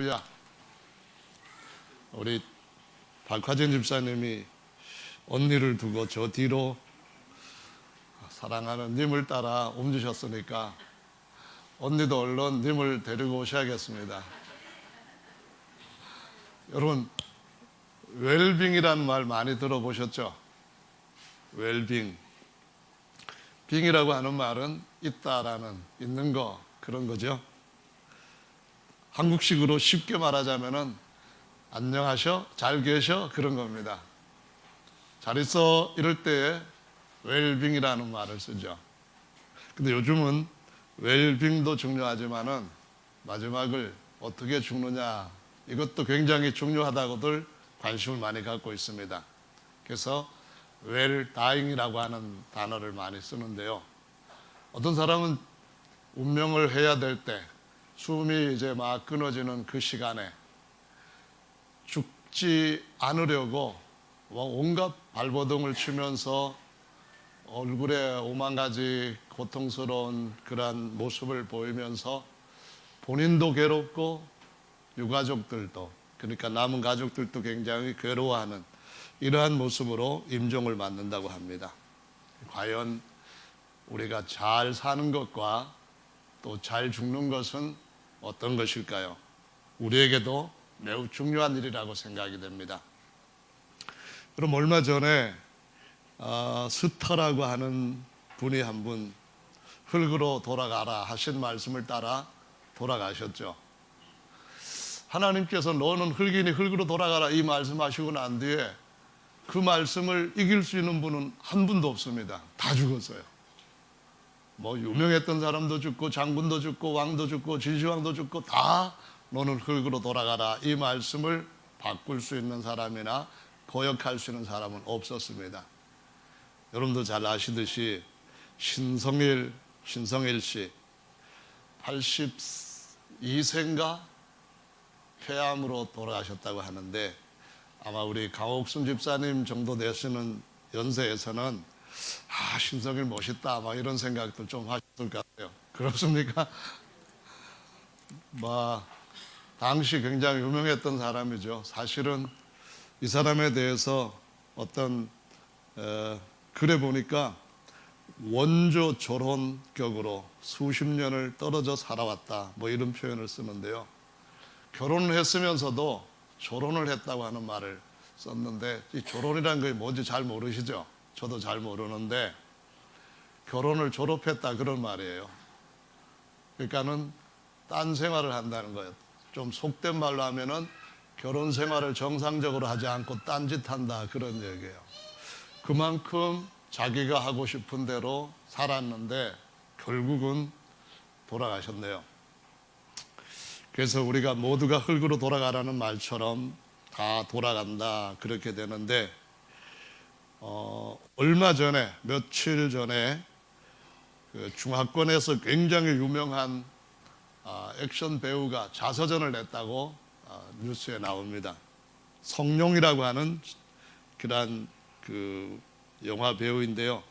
야, 우리 박화진 집사님이 언니를 두고 저 뒤로 사랑하는 님을 따라 옮기셨으니까 언니도 얼른 님을 데리고 오셔야겠습니다. 여러분, 웰빙이라는 말 많이 들어보셨죠? 웰빙. 빙이라고 하는 말은 있다라는, 있는 거, 그런 거죠. 한국식으로 쉽게 말하자면은 안녕하셔, 잘 계셔, 그런 겁니다. 잘 있어 이럴 때에 웰빙이라는 말을 쓰죠. 근데 요즘은 웰빙도 중요하지만은 마지막을 어떻게 죽느냐, 이것도 굉장히 중요하다고들 관심을 많이 갖고 있습니다. 그래서 웰다잉이라고 하는 단어를 많이 쓰는데요. 어떤 사람은 운명을 해야 될 때, 숨이 이제 막 끊어지는 그 시간에 죽지 않으려고 온갖 발버둥을 치면서 얼굴에 오만 가지 고통스러운 그러한 모습을 보이면서 본인도 괴롭고 유가족들도, 그러니까 남은 가족들도 굉장히 괴로워하는 이러한 모습으로 임종을 맞는다고 합니다. 과연 우리가 잘 사는 것과 또 잘 죽는 것은 어떤 것일까요? 우리에게도 매우 중요한 일이라고 생각이 됩니다. 그럼 얼마 전에 스타라고 하는 분이 한 분 흙으로 돌아가라 하신 말씀을 따라 돌아가셨죠. 하나님께서 너는 흙이니 흙으로 돌아가라 이 말씀하시고 난 뒤에 그 말씀을 이길 수 있는 분은 한 분도 없습니다. 다 죽었어요. 뭐 유명했던 사람도 죽고 장군도 죽고 왕도 죽고 진시황도 죽고 다 너는 흙으로 돌아가라 이 말씀을 바꿀 수 있는 사람이나 거역할 수 있는 사람은 없었습니다. 여러분도 잘 아시듯이 신성일 씨 82세인가 폐암으로 돌아가셨다고 하는데 아마 우리 강옥순 집사님 정도 되시는 연세에서는 신성일 멋있다 막 이런 생각도 좀 하셨을 것 같아요. 그렇습니까? 당시 굉장히 유명했던 사람이죠. 사실은 이 사람에 대해서 어떤 글에 보니까 원조 조론격으로 수십 년을 떨어져 살아왔다 뭐 이런 표현을 쓰는데요. 결혼을 했으면서도 조론을 했다고 하는 말을 썼는데 이 조론이라는 게 뭔지 잘 모르시죠? 저도 잘 모르는데 결혼을 졸업했다 그런 말이에요. 그러니까는 딴 생활을 한다는 거예요. 좀 속된 말로 하면은 결혼 생활을 정상적으로 하지 않고 딴짓 한다 그런 얘기예요. 그만큼 자기가 하고 싶은 대로 살았는데 결국은 돌아가셨네요. 그래서 우리가 모두가 흙으로 돌아가라는 말처럼 다 돌아간다 그렇게 되는데 얼마 전에 며칠 전에 그 중화권에서 굉장히 유명한 액션 배우가 자서전을 냈다고 뉴스에 나옵니다. 성룡이라고 하는 그러한 그 영화 배우인데요.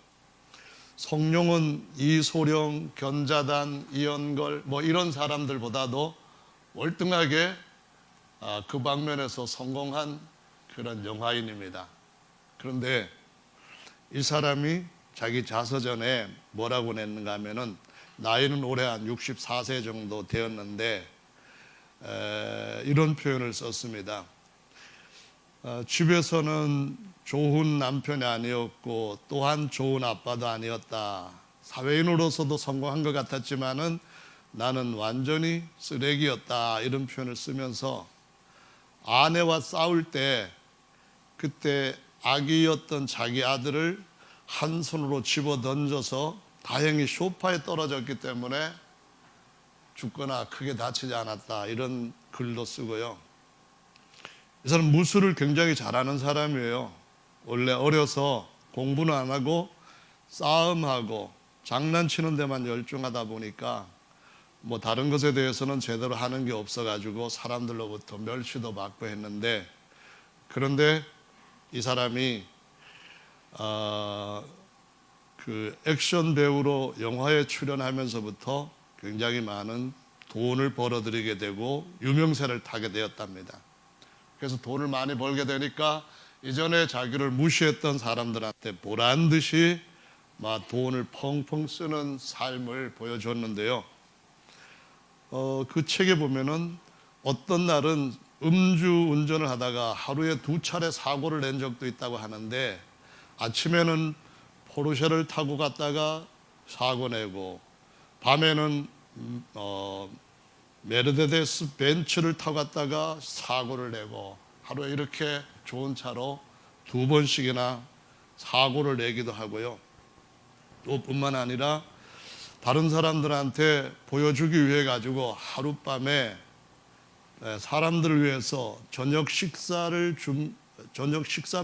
성룡은 이소룡, 견자단, 이연걸 뭐 이런 사람들보다도 월등하게 그 방면에서 성공한 그런 영화인입니다. 그런데 이 사람이 자기 자서전에 뭐라고 냈는가 하면은 나이는 올해 한 64세 정도 되었는데 이런 표현을 썼습니다. 집에서는 좋은 남편이 아니었고 또한 좋은 아빠도 아니었다. 사회인으로서도 성공한 것 같았지만은 나는 완전히 쓰레기였다. 이런 표현을 쓰면서 아내와 싸울 때 그때 아기였던 자기 아들을 한 손으로 집어 던져서 다행히 소파에 떨어졌기 때문에 죽거나 크게 다치지 않았다 이런 글도 쓰고요. 이 사람 무술을 굉장히 잘하는 사람이에요. 원래 어려서 공부는 안 하고 싸움하고 장난치는 데만 열중하다 보니까 뭐 다른 것에 대해서는 제대로 하는 게 없어가지고 사람들로부터 멸시도 받고 했는데 그런데 이 사람이 그 액션 배우로 영화에 출연하면서부터 굉장히 많은 돈을 벌어들이게 되고 유명세를 타게 되었답니다. 그래서 돈을 많이 벌게 되니까 이전에 자기를 무시했던 사람들한테 보란 듯이 막 돈을 펑펑 쓰는 삶을 보여줬는데요. 그 책에 보면은 어떤 날은 음주 운전을 하다가 하루에 2차례 사고를 낸 적도 있다고 하는데, 아침에는 포르쉐를 타고 갔다가 사고 내고, 밤에는 메르세데스 벤츠를 타고 갔다가 사고를 내고, 하루에 이렇게 좋은 차로 2번씩이나 사고를 내기도 하고요. 또 뿐만 아니라 다른 사람들한테 보여주기 위해 가지고 하룻밤에 사람들을 위해서 저녁 식사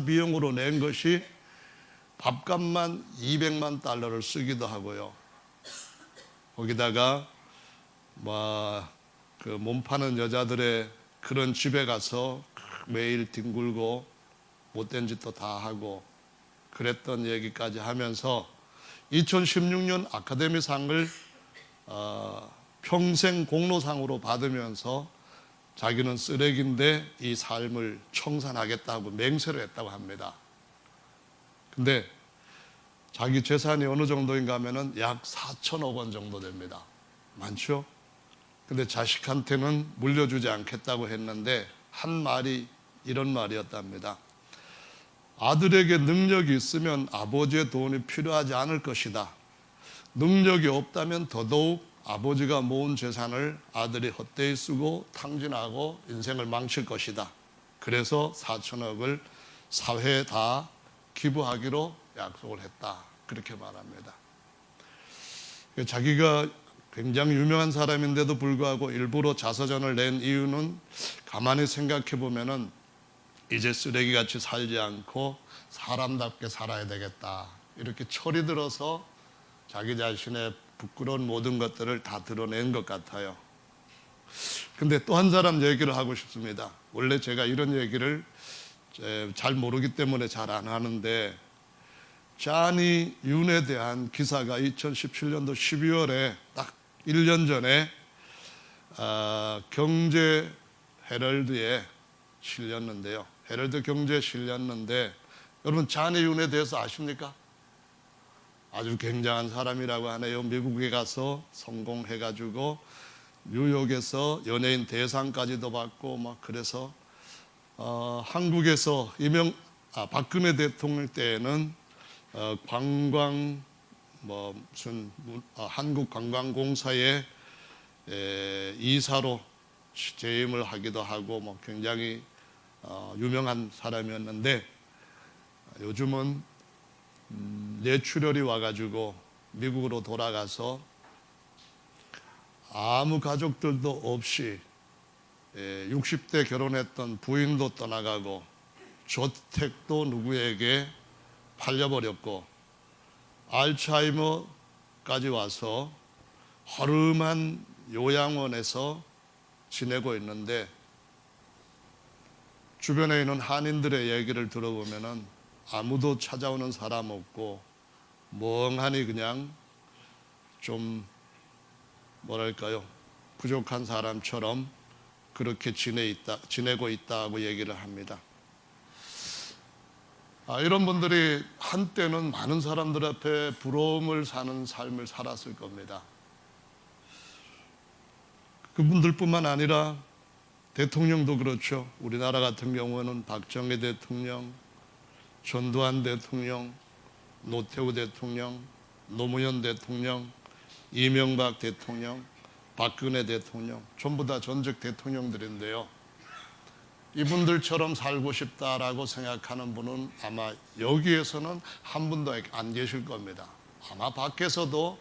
비용으로 낸 것이 밥값만 200만 달러를 쓰기도 하고요. 거기다가 그 몸 파는 여자들의 그런 집에 가서 매일 뒹굴고 못된 짓도 다 하고 그랬던 얘기까지 하면서 2016년 아카데미상을 평생 공로상으로 받으면서 자기는 쓰레기인데 이 삶을 청산하겠다고 맹세를 했다고 합니다. 근데 자기 재산이 어느 정도인가 하면은 약 4천억 원 정도 됩니다. 많죠? 근데 자식한테는 물려주지 않겠다고 했는데 한 말이 이런 말이었답니다. 아들에게 능력이 있으면 아버지의 돈이 필요하지 않을 것이다. 능력이 없다면 더더욱 아버지가 모은 재산을 아들이 헛되이 쓰고 탕진하고 인생을 망칠 것이다. 그래서 4천억을 사회에 다 기부하기로 약속을 했다. 그렇게 말합니다. 자기가 굉장히 유명한 사람인데도 불구하고 일부러 자서전을 낸 이유는 가만히 생각해 보면은 이제 쓰레기같이 살지 않고 사람답게 살아야 되겠다. 이렇게 철이 들어서 자기 자신의 부끄러운 모든 것들을 다 드러낸 것 같아요. 근데 또 한 사람 얘기를 하고 싶습니다. 원래 제가 이런 얘기를 잘 모르기 때문에 잘 안 하는데, 자니 윤에 대한 기사가 2017년도 12월에 딱 1년 전에 경제 헤럴드에 실렸는데요. 헤럴드 경제에 실렸는데, 여러분 자니 윤에 대해서 아십니까? 아주 굉장한 사람이라고 하네요. 미국에 가서 성공해가지고 뉴욕에서 연예인 대상까지도 받고 막 그래서 한국에서 박근혜 대통령 때에는 관광 한국관광공사의 이사로 재임을 하기도 하고 뭐 굉장히 유명한 사람이었는데, 요즘은 뇌출혈이 와가지고 미국으로 돌아가서 아무 가족들도 없이 60대 결혼했던 부인도 떠나가고 저택도 누구에게 팔려버렸고 알츠하이머까지 와서 허름한 요양원에서 지내고 있는데, 주변에 있는 한인들의 얘기를 들어보면은 아무도 찾아오는 사람 없고 멍하니 그냥 좀 뭐랄까요, 부족한 사람처럼 그렇게 지내고 있다고 얘기를 합니다. 이런 분들이 한때는 많은 사람들 앞에 부러움을 사는 삶을 살았을 겁니다. 그분들뿐만 아니라 대통령도 그렇죠. 우리나라 같은 경우는 박정희 대통령, 전두환 대통령, 노태우 대통령, 노무현 대통령, 이명박 대통령, 박근혜 대통령, 전부 다 전직 대통령들인데요. 이분들처럼 살고 싶다라고 생각하는 분은 아마 여기에서는 한 분도 안 계실 겁니다. 아마 밖에서도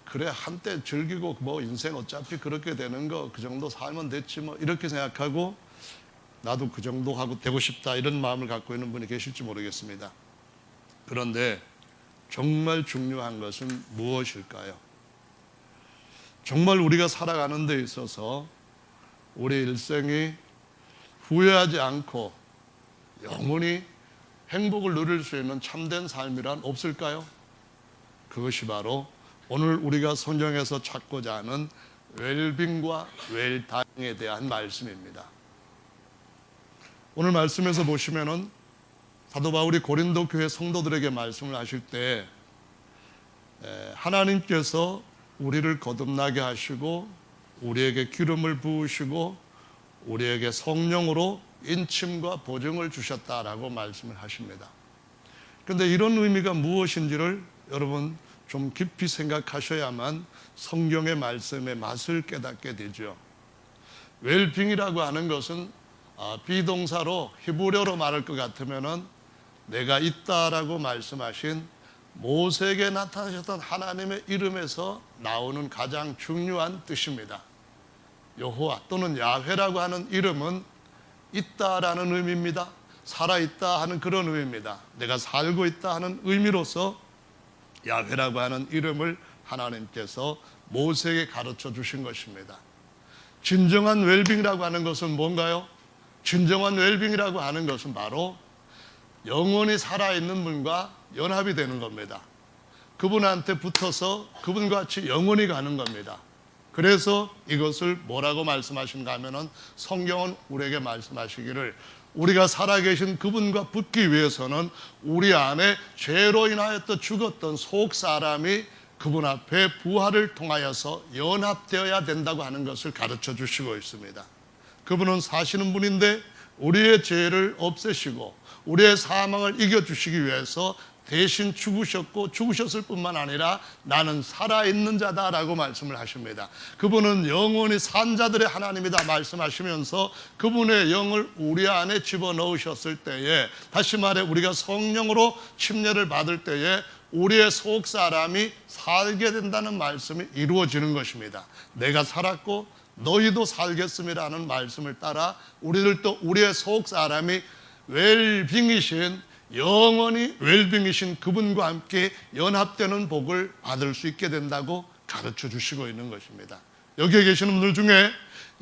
그래 한때 즐기고 뭐 인생 어차피 그렇게 되는 거 그 정도 살면 됐지 뭐 이렇게 생각하고 나도 그 정도 하고 되고 싶다 이런 마음을 갖고 있는 분이 계실지 모르겠습니다. 그런데 정말 중요한 것은 무엇일까요? 정말 우리가 살아가는 데 있어서 우리 일생이 후회하지 않고 영원히 행복을 누릴 수 있는 참된 삶이란 없을까요? 그것이 바로 오늘 우리가 성경에서 찾고자 하는 웰빙과 웰다잉에 대한 말씀입니다. 오늘 말씀에서 보시면은 사도 바울이 고린도 교회 성도들에게 말씀을 하실 때 하나님께서 우리를 거듭나게 하시고 우리에게 기름을 부으시고 우리에게 성령으로 인침과 보증을 주셨다라고 말씀을 하십니다. 그런데 이런 의미가 무엇인지를 여러분 좀 깊이 생각하셔야만 성경의 말씀의 맛을 깨닫게 되죠. 웰빙이라고 하는 것은 비동사로 히브리어로 말할 것 같으면은 내가 있다라고 말씀하신 모세에게 나타나셨던 하나님의 이름에서 나오는 가장 중요한 뜻입니다. 여호와 또는 야훼라고 하는 이름은 있다라는 의미입니다. 살아있다 하는 그런 의미입니다. 내가 살고 있다 하는 의미로서 야훼라고 하는 이름을 하나님께서 모세에게 가르쳐 주신 것입니다. 진정한 웰빙이라고 하는 것은 뭔가요? 진정한 웰빙이라고 하는 것은 바로 영원히 살아있는 분과 연합이 되는 겁니다. 그분한테 붙어서 그분과 같이 영원히 가는 겁니다. 그래서 이것을 뭐라고 말씀하신가 하면은 성경은 우리에게 말씀하시기를 우리가 살아계신 그분과 붙기 위해서는 우리 안에 죄로 인하여 죽었던 속 사람이 그분 앞에 부활을 통하여서 연합되어야 된다고 하는 것을 가르쳐 주시고 있습니다. 그분은 사시는 분인데 우리의 죄를 없애시고 우리의 사망을 이겨주시기 위해서 대신 죽으셨고 죽으셨을 뿐만 아니라 나는 살아있는 자다라고 말씀을 하십니다. 그분은 영원히 산 자들의 하나님이다 말씀하시면서 그분의 영을 우리 안에 집어넣으셨을 때에, 다시 말해 우리가 성령으로 침례를 받을 때에 우리의 속 사람이 살게 된다는 말씀이 이루어지는 것입니다. 내가 살았고 너희도 살겠음이라는 말씀을 따라 우리들도 우리의 속 사람이 웰빙이신, 영원히 웰빙이신 그분과 함께 연합되는 복을 받을 수 있게 된다고 가르쳐 주시고 있는 것입니다. 여기에 계시는 분들 중에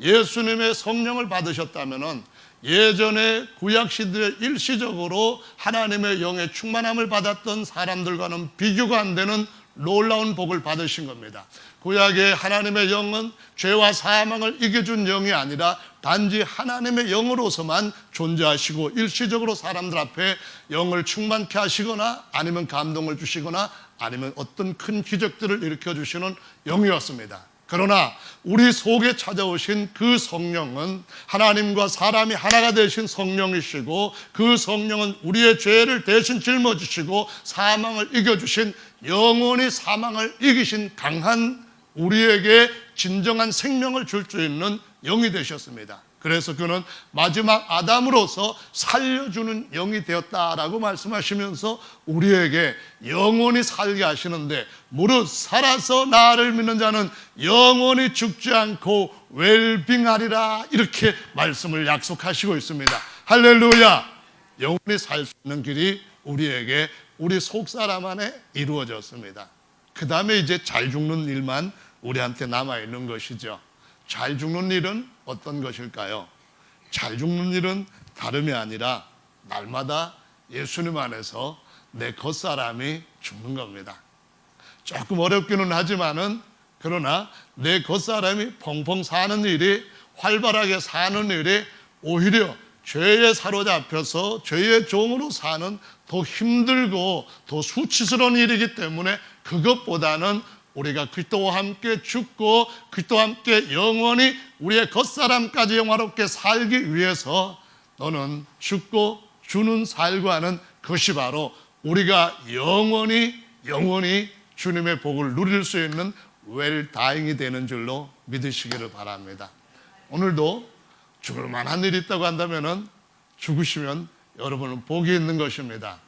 예수님의 성령을 받으셨다면 예전에 구약시대에 일시적으로 하나님의 영의 충만함을 받았던 사람들과는 비교가 안 되는 놀라운 복을 받으신 겁니다. 구약의 하나님의 영은 죄와 사망을 이겨준 영이 아니라 단지 하나님의 영으로서만 존재하시고 일시적으로 사람들 앞에 영을 충만케 하시거나 아니면 감동을 주시거나 아니면 어떤 큰 기적들을 일으켜 주시는 영이었습니다. 그러나 우리 속에 찾아오신 그 성령은 하나님과 사람이 하나가 되신 성령이시고, 그 성령은 우리의 죄를 대신 짊어지시고 사망을 이겨주신, 영원히 사망을 이기신 강한, 우리에게 진정한 생명을 줄 수 있는 영이 되셨습니다. 그래서 그는 마지막 아담으로서 살려주는 영이 되었다라고 말씀하시면서 우리에게 영원히 살게 하시는데, 무릇 살아서 나를 믿는 자는 영원히 죽지 않고 웰빙하리라, 이렇게 말씀을 약속하시고 있습니다. 할렐루야! 영원히 살 수 있는 길이 우리에게, 우리 속사람 안에 이루어졌습니다. 그 다음에 이제 잘 죽는 일만 우리한테 남아있는 것이죠. 잘 죽는 일은 어떤 것일까요? 잘 죽는 일은 다름이 아니라 날마다 예수님 안에서 내 겉사람이 죽는 겁니다. 조금 어렵기는 하지만은, 그러나 내 겉사람이 펑펑 사는 일이, 활발하게 사는 일이 오히려 죄에 사로잡혀서 죄의 종으로 사는 더 힘들고 더 수치스러운 일이기 때문에, 그것보다는 우리가 그리스도와 함께 죽고 그리스도와 함께 영원히 우리의 겉사람까지 영화롭게 살기 위해서 너는 죽고 주는 살고 하는 것이 바로 우리가 영원히 주님의 복을 누릴 수 있는 웰다잉이 되는 줄로 믿으시기를 바랍니다. 오늘도 죽을 만한 일이 있다고 한다면 죽으시면 여러분은 복이 있는 것입니다.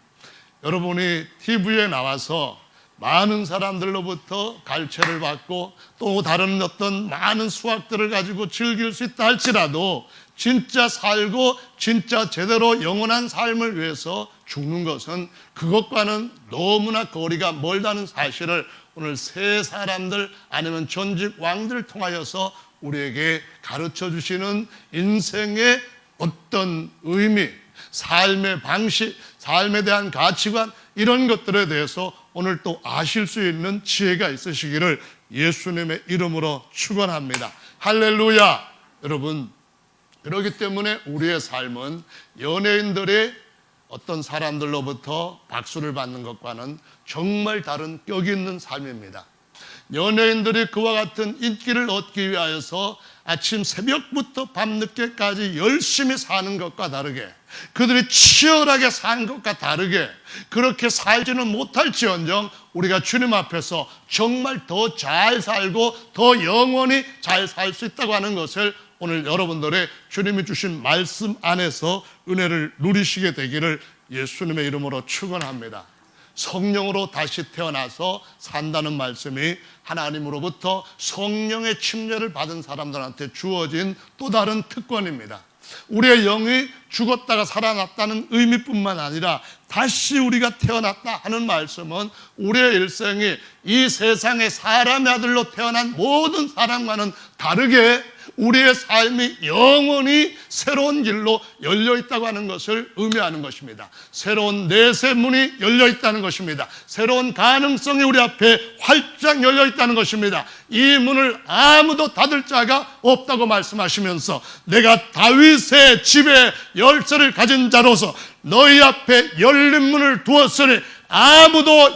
여러분이 TV에 나와서 많은 사람들로부터 갈채를 받고 또 다른 어떤 많은 수확들을 가지고 즐길 수 있다 할지라도, 진짜 살고 진짜 제대로 영원한 삶을 위해서 죽는 것은 그것과는 너무나 거리가 멀다는 사실을 오늘 새 사람들 아니면 전직 왕들을 통하여서 우리에게 가르쳐 주시는 인생의 어떤 의미, 삶의 방식, 삶에 대한 가치관, 이런 것들에 대해서 오늘 또 아실 수 있는 지혜가 있으시기를 예수님의 이름으로 축원합니다. 할렐루야. 여러분, 그렇기 때문에 우리의 삶은 연예인들의 어떤 사람들로부터 박수를 받는 것과는 정말 다른 격이 있는 삶입니다. 연예인들이 그와 같은 인기를 얻기 위하여서 아침 새벽부터 밤늦게까지 열심히 사는 것과 다르게, 그들이 치열하게 사는 것과 다르게 그렇게 살지는 못할지언정 우리가 주님 앞에서 정말 더 잘 살고 더 영원히 잘 살 수 있다고 하는 것을 오늘 여러분들의 주님이 주신 말씀 안에서 은혜를 누리시게 되기를 예수님의 이름으로 축원합니다. 성령으로 다시 태어나서 산다는 말씀이 하나님으로부터 성령의 침례를 받은 사람들한테 주어진 또 다른 특권입니다. 우리의 영이 죽었다가 살아났다는 의미뿐만 아니라 다시 우리가 태어났다 하는 말씀은 우리의 일생이 이 세상의 사람의 아들로 태어난 모든 사람과는 다르게 우리의 삶이 영원히 새로운 길로 열려 있다고 하는 것을 의미하는 것입니다. 새로운 내세 문이 열려 있다는 것입니다. 새로운 가능성이 우리 앞에 활짝 열려 있다는 것입니다. 이 문을 아무도 닫을 자가 없다고 말씀하시면서 내가 다윗의 집에 열쇠를 가진 자로서 너희 앞에 열린 문을 두었으니 아무도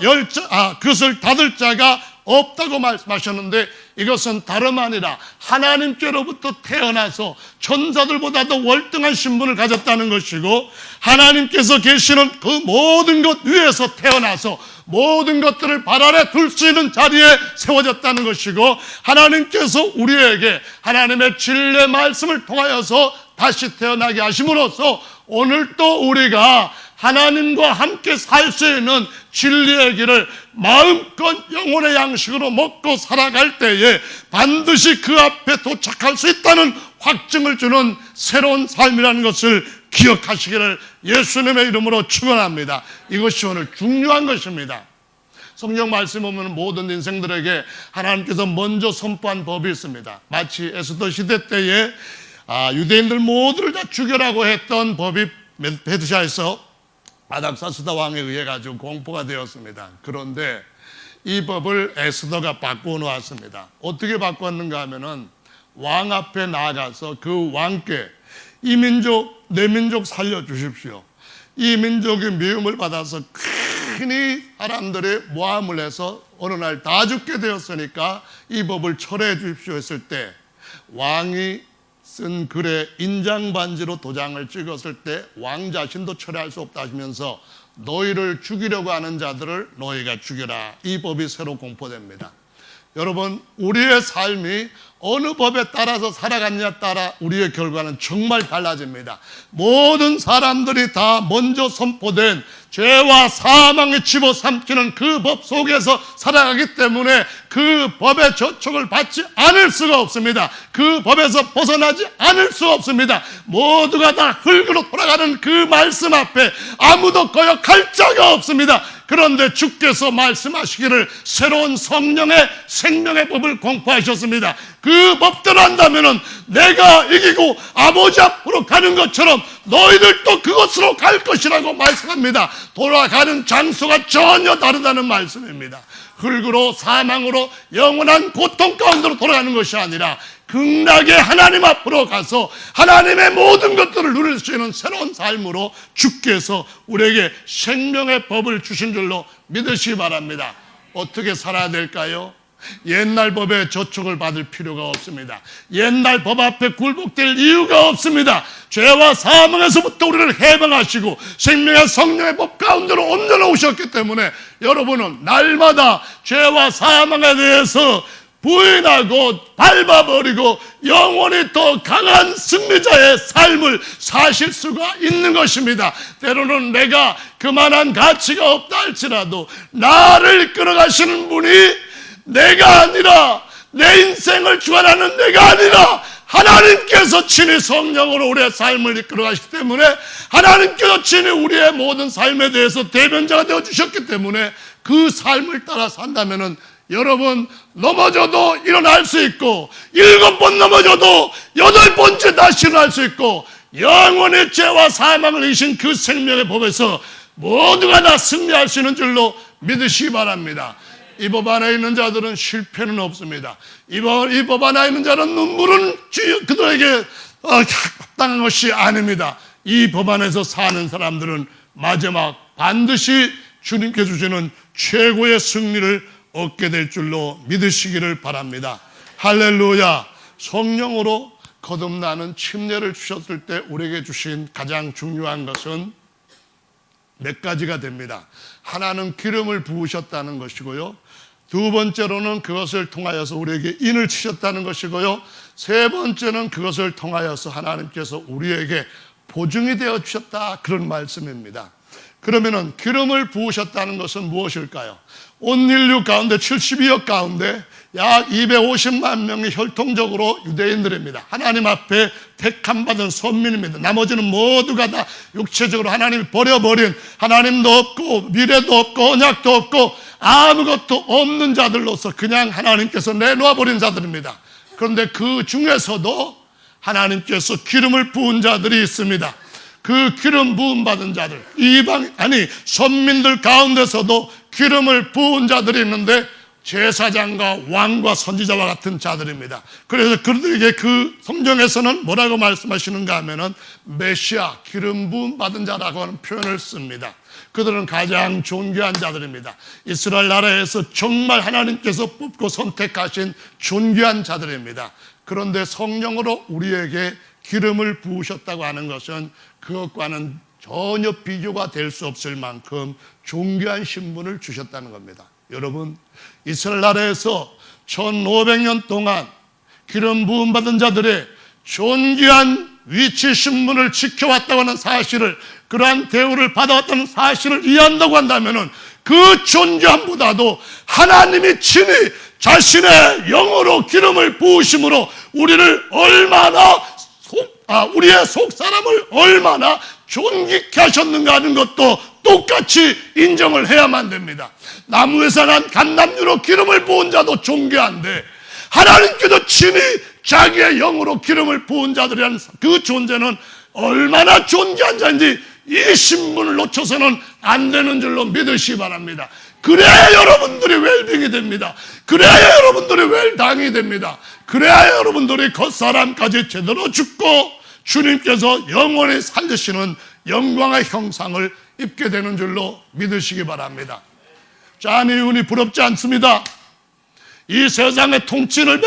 그것을 닫을 자가 없다고 말씀하셨는데, 이것은 다름 아니라 하나님께로부터 태어나서 천사들보다도 월등한 신분을 가졌다는 것이고, 하나님께서 계시는 그 모든 것 위에서 태어나서 모든 것들을 발 아래 둘 수 있는 자리에 세워졌다는 것이고, 하나님께서 우리에게 하나님의 진리의 말씀을 통하여서 다시 태어나게 하심으로써 오늘 또 우리가 하나님과 함께 살 수 있는 진리의 길을 마음껏 영혼의 양식으로 먹고 살아갈 때에 반드시 그 앞에 도착할 수 있다는 확증을 주는 새로운 삶이라는 것을 기억하시기를 예수님의 이름으로 축원합니다. 이것이 오늘 중요한 것입니다. 성경 말씀 보면 모든 인생들에게 하나님께서 먼저 선포한 법이 있습니다. 마치 에스더 시대 때에 유대인들 모두를 다 죽여라고 했던 법이 페르시아에서 아닥사스다 왕에 의해 가지고 공포가 되었습니다. 그런데 이 법을 에스더가 바꾸어 놓았습니다. 어떻게 바꿨는가 하면은 왕 앞에 나아가서 그 왕께 이 민족, 내 민족 살려주십시오. 이 민족이 미움을 받아서 흔히 사람들이 모함을 해서 어느 날 다 죽게 되었으니까 이 법을 철회해 주십시오 했을 때, 왕이 쓴 글에 인장반지로 도장을 찍었을 때 왕 자신도 철회할 수 없다 하시면서 너희를 죽이려고 하는 자들을 너희가 죽여라, 이 법이 새로 공포됩니다. 여러분, 우리의 삶이 어느 법에 따라서 살아갔냐에 따라 우리의 결과는 정말 달라집니다. 모든 사람들이 다 먼저 선포된 죄와 사망에 집어삼키는 그 법 속에서 살아가기 때문에 그 법의 저촉을 받지 않을 수가 없습니다. 그 법에서 벗어나지 않을 수 없습니다. 모두가 다 흙으로 돌아가는 그 말씀 앞에 아무도 거역할 자가 없습니다. 그런데 주께서 말씀하시기를 새로운 성령의 생명의 법을 공포하셨습니다. 그 법대로 한다면은 내가 이기고 아버지 앞으로 가는 것처럼 너희들도 그곳으로 갈 것이라고 말씀합니다. 돌아가는 장소가 전혀 다르다는 말씀입니다. 흙으로 사망으로 영원한 고통 가운데로 돌아가는 것이 아니라 극락의 하나님 앞으로 가서 하나님의 모든 것들을 누릴 수 있는 새로운 삶으로 주께서 우리에게 생명의 법을 주신 줄로 믿으시기 바랍니다. 어떻게 살아야 될까요? 옛날 법에 저촉을 받을 필요가 없습니다. 옛날 법 앞에 굴복될 이유가 없습니다. 죄와 사망에서부터 우리를 해방하시고 생명의 성령의 법 가운데로 옮겨 오셨기 때문에 여러분은 날마다 죄와 사망에 대해서 부인하고 밟아버리고 영원히 더 강한 승리자의 삶을 사실 수가 있는 것입니다. 때로는 내가 그만한 가치가 없다 할지라도 나를 이끌어가시는 분이 내가 아니라, 내 인생을 주관하는 내가 아니라 하나님께서 친히 성령으로 우리의 삶을 이끌어가시기 때문에, 하나님께서 친히 우리의 모든 삶에 대해서 대변자가 되어주셨기 때문에 그 삶을 따라 산다면은 여러분, 넘어져도 일어날 수 있고 7번 넘어져도 8번째 다시 일어날 수 있고 영원의 죄와 사망을 이기신 그 생명의 법에서 모두가 다 승리할 수 있는 줄로 믿으시기 바랍니다. 이 법 안에 있는 자들은 실패는 없습니다. 이 법 안에 있는 자는 눈물은 그들에게 합당한 것이 아닙니다. 이 법 안에서 사는 사람들은 마지막 반드시 주님께 주시는 최고의 승리를 얻게 될 줄로 믿으시기를 바랍니다. 할렐루야. 성령으로 거듭나는 침례를 주셨을 때 우리에게 주신 가장 중요한 것은 몇 가지가 됩니다. 하나는 기름을 부으셨다는 것이고요, 두 번째로는 그것을 통하여서 우리에게 인을 치셨다는 것이고요, 세 번째는 그것을 통하여서 하나님께서 우리에게 보증이 되어 주셨다, 그런 말씀입니다. 그러면은 기름을 부으셨다는 것은 무엇일까요? 온 인류 가운데 72억 가운데 약 250만 명이 혈통적으로 유대인들입니다. 하나님 앞에 택함받은 선민입니다. 나머지는 모두가 다 육체적으로 하나님이 버려버린, 하나님도 없고 미래도 없고 언약도 없고 아무것도 없는 자들로서 그냥 하나님께서 내놓아버린 자들입니다. 그런데 그 중에서도 하나님께서 기름을 부은 자들이 있습니다. 그 기름 부음 받은 자들, 선민들 가운데서도 기름을 부은 자들이 있는데 제사장과 왕과 선지자와 같은 자들입니다. 그래서 그들에게 그 성경에서는 뭐라고 말씀하시는가 하면은 메시아, 기름 부음 받은 자라고 하는 표현을 씁니다. 그들은 가장 존귀한 자들입니다. 이스라엘 나라에서 정말 하나님께서 뽑고 선택하신 존귀한 자들입니다. 그런데 성령으로 우리에게 기름을 부으셨다고 하는 것은 그것과는 전혀 비교가 될 수 없을 만큼 존귀한 신분을 주셨다는 겁니다. 여러분, 이스라엘 나라에서 1500년 동안 기름 부음 받은 자들의 존귀한 위치 신분을 지켜왔다고 하는 사실을, 그러한 대우를 받아왔다는 사실을 이해한다고 한다면 그 존귀함보다도 하나님이 친히 자신의 영으로 기름을 부으심으로 우리를 우리의 속사람을 얼마나 존귀케 하셨는가 하는 것도 똑같이 인정을 해야만 됩니다. 나무에서 난 감람류로 기름을 부은 자도 존귀한데 하나님께서 친히 자기의 영으로 기름을 부은 자들이라는 그 존재는 얼마나 존귀한 자인지 이 신분을 놓쳐서는 안 되는 줄로 믿으시기 바랍니다. 그래야 여러분들이 웰빙이 됩니다. 그래야 여러분들이 웰당이 됩니다. 그래야 여러분들이 겉사람까지 제대로 죽고 주님께서 영원히 살리시는 영광의 형상을 입게 되는 줄로 믿으시기 바랍니다. 짠이운이 부럽지 않습니다. 이 세상의 통치를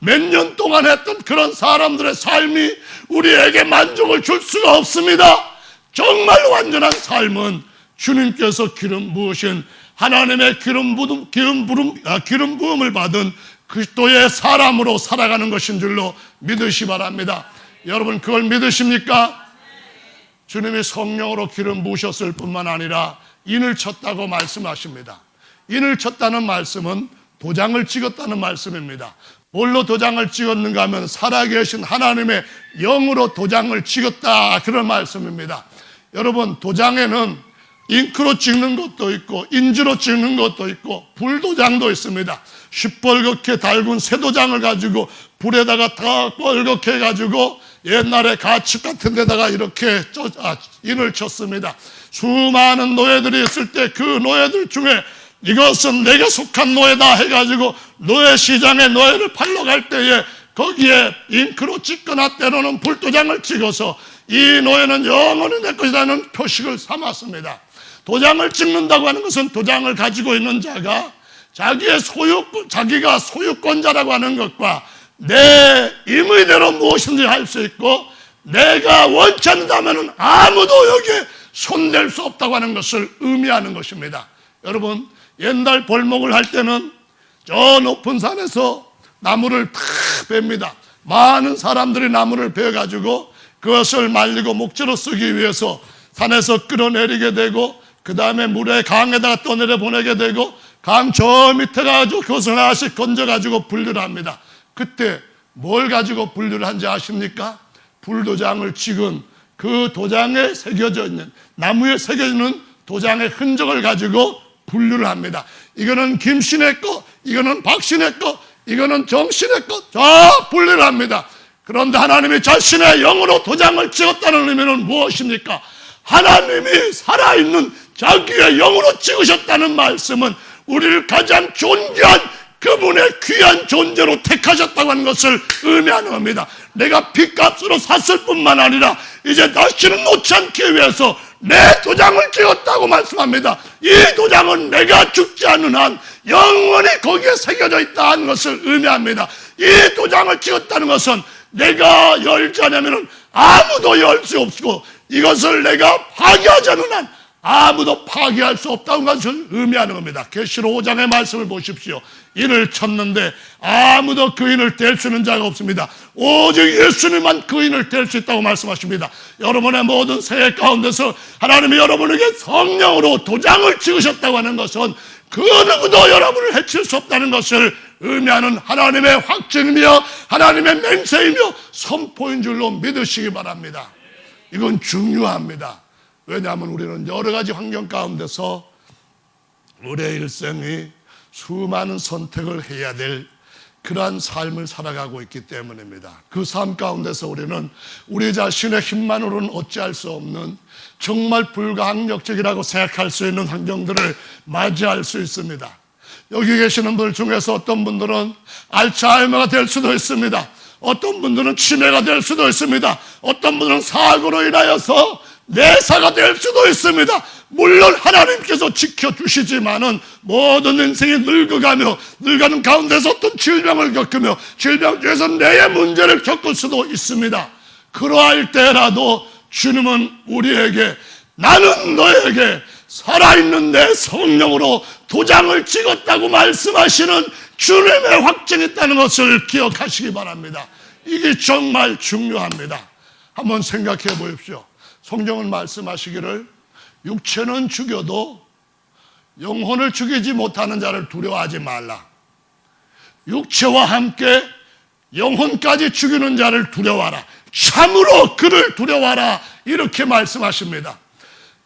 몇 년 동안 했던 그런 사람들의 삶이 우리에게 만족을 줄 수가 없습니다. 정말 완전한 삶은 주님께서 기름 부으신 하나님의 기름 부음을 받은 그리스도의 사람으로 살아가는 것인 줄로 믿으시 바랍니다. 여러분, 그걸 믿으십니까? 주님이 성령으로 기름 부으셨을 뿐만 아니라 인을 쳤다고 말씀하십니다. 인을 쳤다는 말씀은 도장을 찍었다는 말씀입니다. 뭘로 도장을 찍었는가 하면 살아계신 하나님의 영으로 도장을 찍었다, 그런 말씀입니다. 여러분, 도장에는 잉크로 찍는 것도 있고 인지로 찍는 것도 있고 불도장도 있습니다. 시뻘겋게 달군 쇠도장을 가지고 불에다가 다 뻘겋게 해가지고 옛날에 가축 같은 데다가 이렇게 인을 쳤습니다. 수많은 노예들이 있을 때 그 노예들 중에 이것은 내게 속한 노예다 해가지고 노예시장에 노예를 팔러 갈 때에 거기에 잉크로 찍거나 때로는 불도장을 찍어서 이 노예는 영원히 내 것이라는 표식을 삼았습니다. 도장을 찍는다고 하는 것은 도장을 가지고 있는 자가 자기가 소유권자라고 하는 것과 내 임의대로 무엇인지 할 수 있고 내가 원치 않는다면 아무도 여기에 손댈 수 없다고 하는 것을 의미하는 것입니다. 여러분, 옛날 벌목을 할 때는 저 높은 산에서 나무를 탁 뺍니다. 많은 사람들이 나무를 베어가지고 그것을 말리고 목재로 쓰기 위해서 산에서 끌어내리게 되고 그 다음에 물에 강에다가 떠내려 보내게 되고 강 저 밑에 가지고 그것을 하나씩 건져가지고 분류를 합니다. 그때 뭘 가지고 분류를 한지 아십니까? 불도장을 찍은 그 도장에 새겨져 있는, 나무에 새겨지는 도장의 흔적을 가지고 분류를 합니다. 이거는 김씨네 거, 이거는 박씨네 거, 이거는 정씨네 거, 다 분류를 합니다. 그런데 하나님이 자신의 영으로 도장을 찍었다는 의미는 무엇입니까? 하나님이 살아있는 자기의 영으로 찍으셨다는 말씀은 우리를 가장 존귀한 그분의 귀한 존재로 택하셨다고 하는 것을 의미하는 겁니다. 내가 핏값으로 샀을 뿐만 아니라 이제 다시는 놓지 않기 위해서 내 도장을 찍었다고 말씀합니다. 이 도장은 내가 죽지 않는 한 영원히 거기에 새겨져 있다는 것을 의미합니다. 이 도장을 찍었다는 것은 내가 열지 않으면 아무도 열 수 없고, 이것을 내가 파괴하지 않는 한 아무도 파괴할 수 없다는 것을 의미하는 겁니다. 계시록 5장의 말씀을 보십시오. 인을 쳤는데 아무도 그 인을 뗄 수 있는 자가 없습니다. 오직 예수님만 그 인을 뗄 수 있다고 말씀하십니다. 여러분의 모든 생애 가운데서 하나님이 여러분에게 성령으로 도장을 찍으셨다고 하는 것은 그 누구도 여러분을 해칠 수 없다는 것을 의미하는 하나님의 확증이며 하나님의 맹세이며 선포인 줄로 믿으시기 바랍니다. 이건 중요합니다. 왜냐하면 우리는 여러 가지 환경 가운데서 우리의 일생이 수많은 선택을 해야 될 그러한 삶을 살아가고 있기 때문입니다. 그 삶 가운데서 우리는 우리 자신의 힘만으로는 어찌할 수 없는 정말 불가항력적이라고 생각할 수 있는 환경들을 맞이할 수 있습니다. 여기 계시는 분들 중에서 어떤 분들은 알츠하이머가 될 수도 있습니다. 어떤 분들은 치매가 될 수도 있습니다. 어떤 분들은 사고로 인하여서 내사가 될 수도 있습니다. 물론 하나님께서 지켜주시지만은 모든 인생이 늙어가는 가운데서 어떤 질병을 겪으며 질병 중에서 뇌의 문제를 겪을 수도 있습니다. 그러할 때라도 주님은 우리에게, 나는 너에게 살아있는 내 성령으로 도장을 찍었다고 말씀하시는 주님의 확증이 있다는 것을 기억하시기 바랍니다. 이게 정말 중요합니다. 한번 생각해 보십시오. 성경은 말씀하시기를 육체는 죽여도 영혼을 죽이지 못하는 자를 두려워하지 말라. 육체와 함께 영혼까지 죽이는 자를 두려워하라. 참으로 그를 두려워하라. 이렇게 말씀하십니다.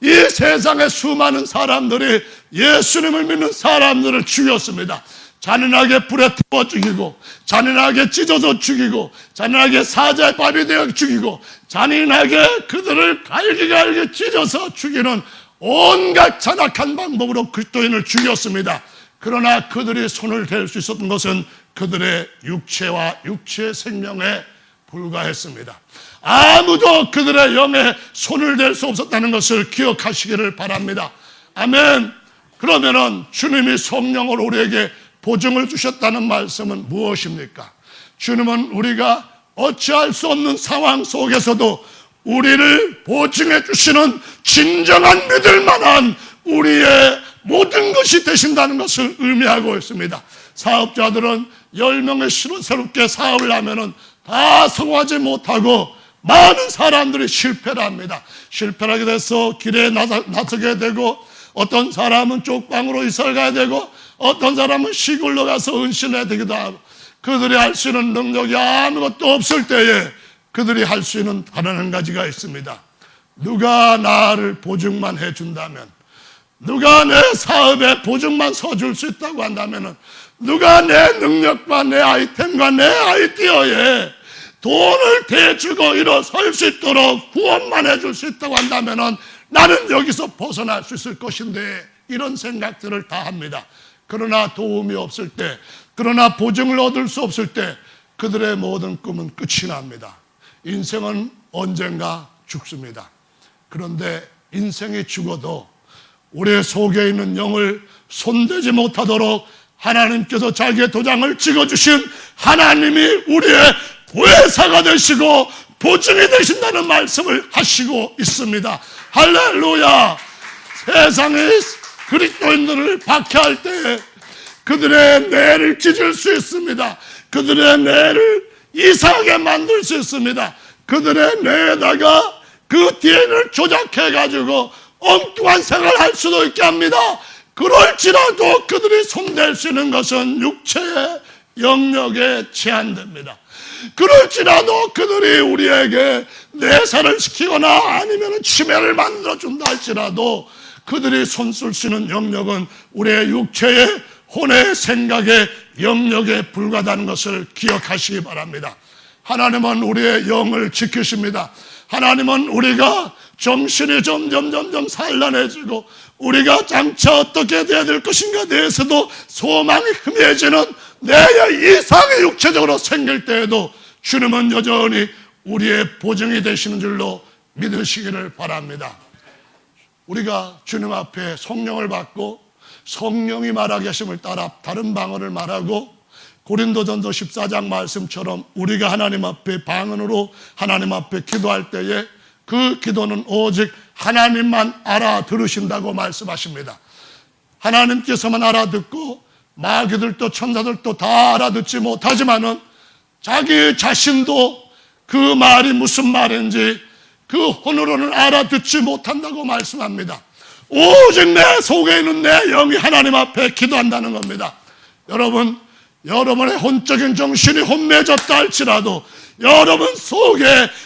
이 세상의 수많은 사람들이 예수님을 믿는 사람들을 죽였습니다. 잔인하게 불에 태워 죽이고, 잔인하게 찢어서 죽이고, 잔인하게 사자의 밥이 되어 죽이고, 잔인하게 그들을 갈기갈기 찢어서 죽이는 온갖 잔악한 방법으로 그리스도인을 죽였습니다. 그러나 그들이 손을 댈 수 있었던 것은 그들의 육체와 육체의 생명에 불과했습니다. 아무도 그들의 영에 손을 댈 수 없었다는 것을 기억하시기를 바랍니다. 아멘. 그러면은 주님이 성령으로 우리에게 보증을 주셨다는 말씀은 무엇입니까? 주님은 우리가 어찌할 수 없는 상황 속에서도 우리를 보증해 주시는 진정한 믿을 만한 우리의 모든 것이 되신다는 것을 의미하고 있습니다. 사업자들은 10명의 새롭게 사업을 하면은 다 성공하지 못하고 많은 사람들이 실패를 합니다. 실패를 하게 돼서 길에 나서게 되고, 어떤 사람은 쪽방으로 이사를 가야 되고, 어떤 사람은 시골로 가서 은신해야 되기도 하고, 그들이 할 수 있는 능력이 아무것도 없을 때에 그들이 할 수 있는 다른 한 가지가 있습니다. 누가 나를 보증만 해준다면, 누가 내 사업에 보증만 서줄 수 있다고 한다면, 누가 내 능력과 내 아이템과 내 아이디어에 돈을 대주고 일어설 수 있도록 후원만 해줄 수 있다고 한다면 나는 여기서 벗어날 수 있을 것인데, 이런 생각들을 다 합니다. 그러나 도움이 없을 때, 그러나 보증을 얻을 수 없을 때 그들의 모든 꿈은 끝이 납니다. 인생은 언젠가 죽습니다. 그런데 인생이 죽어도 우리 속에 있는 영을 손대지 못하도록 하나님께서 자기의 도장을 찍어주신 하나님이 우리의 보혜사가 되시고 보증이 되신다는 말씀을 하시고 있습니다. 할렐루야. 세상의 그리스도인들을 박해할 때 그들의 뇌를 찢을 수 있습니다. 그들의 뇌를 이상하게 만들 수 있습니다. 그들의 뇌에다가 그 DNA를 조작해가지고 엉뚱한 생활을 할 수도 있게 합니다. 그럴지라도 그들이 손댈 수 있는 것은 육체의 영역에 제한됩니다. 그럴지라도 그들이 우리에게 내사를 시키거나 아니면 치매를 만들어준다 할지라도 그들이 손쓸 수 있는 영역은 우리의 육체의 혼의 생각의 영역에 불과하다는 것을 기억하시기 바랍니다. 하나님은 우리의 영을 지키십니다. 하나님은 우리가 정신이 점점 산란해지고 우리가 장차 어떻게 돼야 될 것인가 대해서도 소망이 희미해지는 내 이상이 육체적으로 생길 때에도 주님은 여전히 우리의 보증이 되시는 줄로 믿으시기를 바랍니다. 우리가 주님 앞에 성령을 받고 성령이 말하게 하심을 따라 다른 방언을 말하고 고린도전서 14장 말씀처럼 우리가 하나님 앞에 방언으로 하나님 앞에 기도할 때에 그 기도는 오직 하나님만 알아들으신다고 말씀하십니다. 하나님께서만 알아듣고 마귀들도 천사들도 다 알아듣지 못하지만은 자기 자신도 그 말이 무슨 말인지 그 혼으로는 알아듣지 못한다고 말씀합니다. 오직 내 속에 있는 내 영이 하나님 앞에 기도한다는 겁니다. 여러분, 여러분의 혼적인 정신이 혼매졌다 할지라도 여러분 속에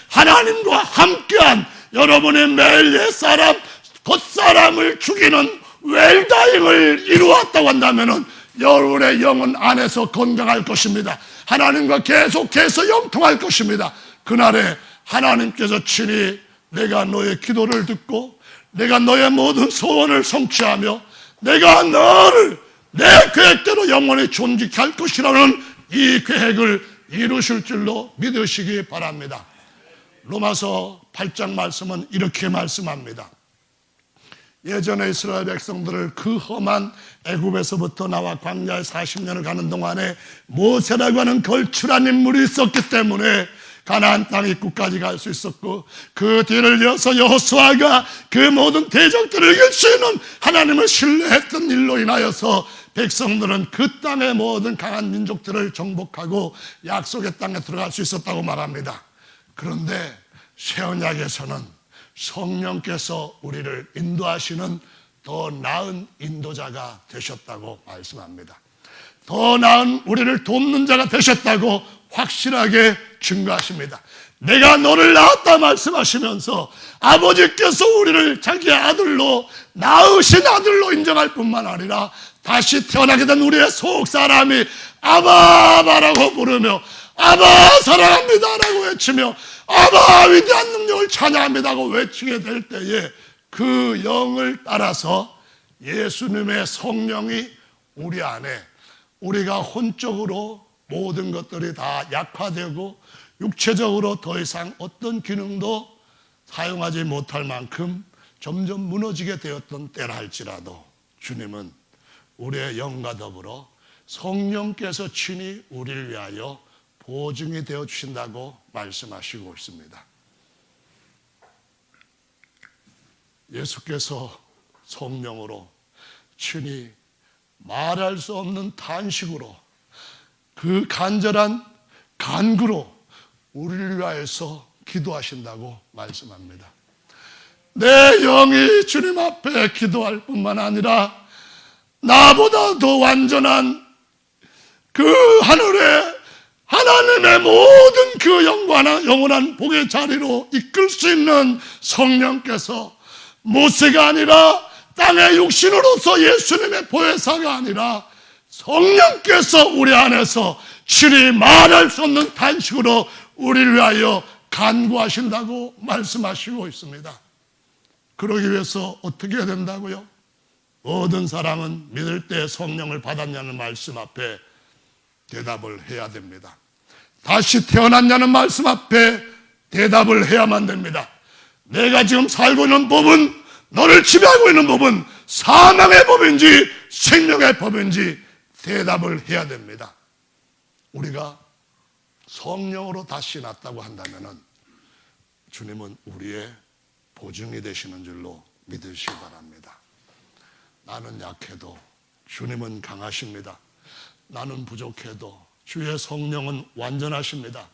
하나님과 함께한 여러분의 매일 옛사람, 겉사람을 죽이는 웰다잉을 이루었다고 한다면 여러분의 영은 안에서 건강할 것입니다. 하나님과 계속해서 영통할 것입니다. 그날에 하나님께서 친히 내가 너의 기도를 듣고 내가 너의 모든 소원을 성취하며 내가 너를 내 계획대로 영원히 존귀케 할 것이라는 이 계획을 이루실 줄로 믿으시기 바랍니다. 로마서 8장 말씀은 이렇게 말씀합니다. 예전에 이스라엘 백성들을 그 험한 애굽에서부터 나와 광야에 40년을 가는 동안에 모세라고 하는 걸출한 인물이 있었기 때문에 가나안 땅 입구까지 갈 수 있었고, 그 뒤를 이어서 여호수아가 그 모든 대적들을 이길 수 있는 하나님을 신뢰했던 일로 인하여서 백성들은 그 땅의 모든 강한 민족들을 정복하고 약속의 땅에 들어갈 수 있었다고 말합니다. 그런데 새언약에서는 성령께서 우리를 인도하시는 더 나은 인도자가 되셨다고 말씀합니다. 더 나은 우리를 돕는 자가 되셨다고 확실하게 증거하십니다. 내가 너를 낳았다 말씀하시면서 아버지께서 우리를 자기의 아들로, 낳으신 아들로 인정할 뿐만 아니라 다시 태어나게 된 우리의 속사람이 아바라고 부르며 아바 사랑합니다 라고 외치며 아바 위대한 능력을 찬양합니다고 외치게 될 때에 그 영을 따라서 예수님의 성령이 우리 안에, 우리가 혼적으로 모든 것들이 다 약화되고 육체적으로 더 이상 어떤 기능도 사용하지 못할 만큼 점점 무너지게 되었던 때라 할지라도 주님은 우리의 영과 더불어 성령께서 친히 우리를 위하여 보증이 되어 주신다고 말씀하시고 있습니다. 예수께서 성령으로 친히 말할 수 없는 탄식으로 그 간절한 간구로 우리를 위하여서 기도하신다고 말씀합니다. 내 영이 주님 앞에 기도할 뿐만 아니라 나보다 더 완전한 그 하늘에 하나님의 모든 그 영원한 복의 자리로 이끌 수 있는 성령께서 모세가 아니라 땅의 육신으로서 예수님의 보혜사가 아니라 성령께서 우리 안에서 친히 말할 수 없는 탄식으로 우리를 위하여 간구하신다고 말씀하시고 있습니다. 그러기 위해서 어떻게 해야 된다고요? 모든 사람은 믿을 때 성령을 받았냐는 말씀 앞에 대답을 해야 됩니다. 다시 태어났냐는 말씀 앞에 대답을 해야만 됩니다. 내가 지금 살고 있는 법은, 너를 지배하고 있는 법은 사망의 법인지 생명의 법인지 대답을 해야 됩니다. 우리가 성령으로 다시 났다고 한다면 주님은 우리의 보증이 되시는 줄로 믿으시기 바랍니다. 나는 약해도 주님은 강하십니다. 나는 부족해도 주의 성령은 완전하십니다.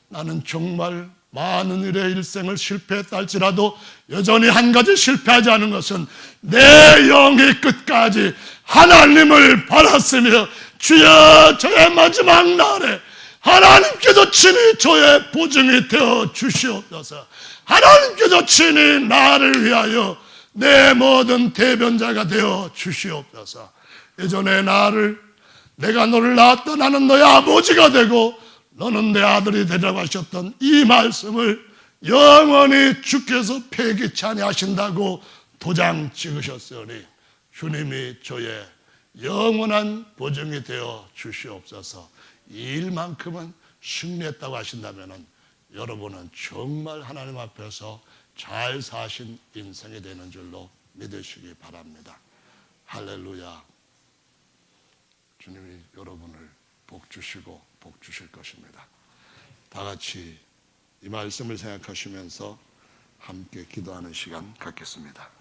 나는 정말 많은 일의 일생을 실패했다 할지라도 여전히 한 가지 실패하지 않은 것은 내 영이 끝까지 하나님을 바랐으며 주여 저의 마지막 날에 하나님께서 친히 저의 보증이 되어 주시옵소서. 하나님께서 친히 나를 위하여 내 모든 대변자가 되어 주시옵소서. 예전에 내가 너를 낳았다, 나는 너의 아버지가 되고 너는 내 아들이 되라고 하셨던 이 말씀을 영원히 주께서 폐기치 아니하신다고 도장 찍으셨으니 주님이 저의 영원한 보증이 되어 주시옵소서. 이 일만큼은 승리했다고 하신다면 여러분은 정말 하나님 앞에서 잘 사신 인생이 되는 줄로 믿으시기 바랍니다. 할렐루야. 주님이 여러분을 복 주시고 복 주실 것입니다. 다 같이 이 말씀을 생각하시면서 함께 기도하는 시간 갖겠습니다.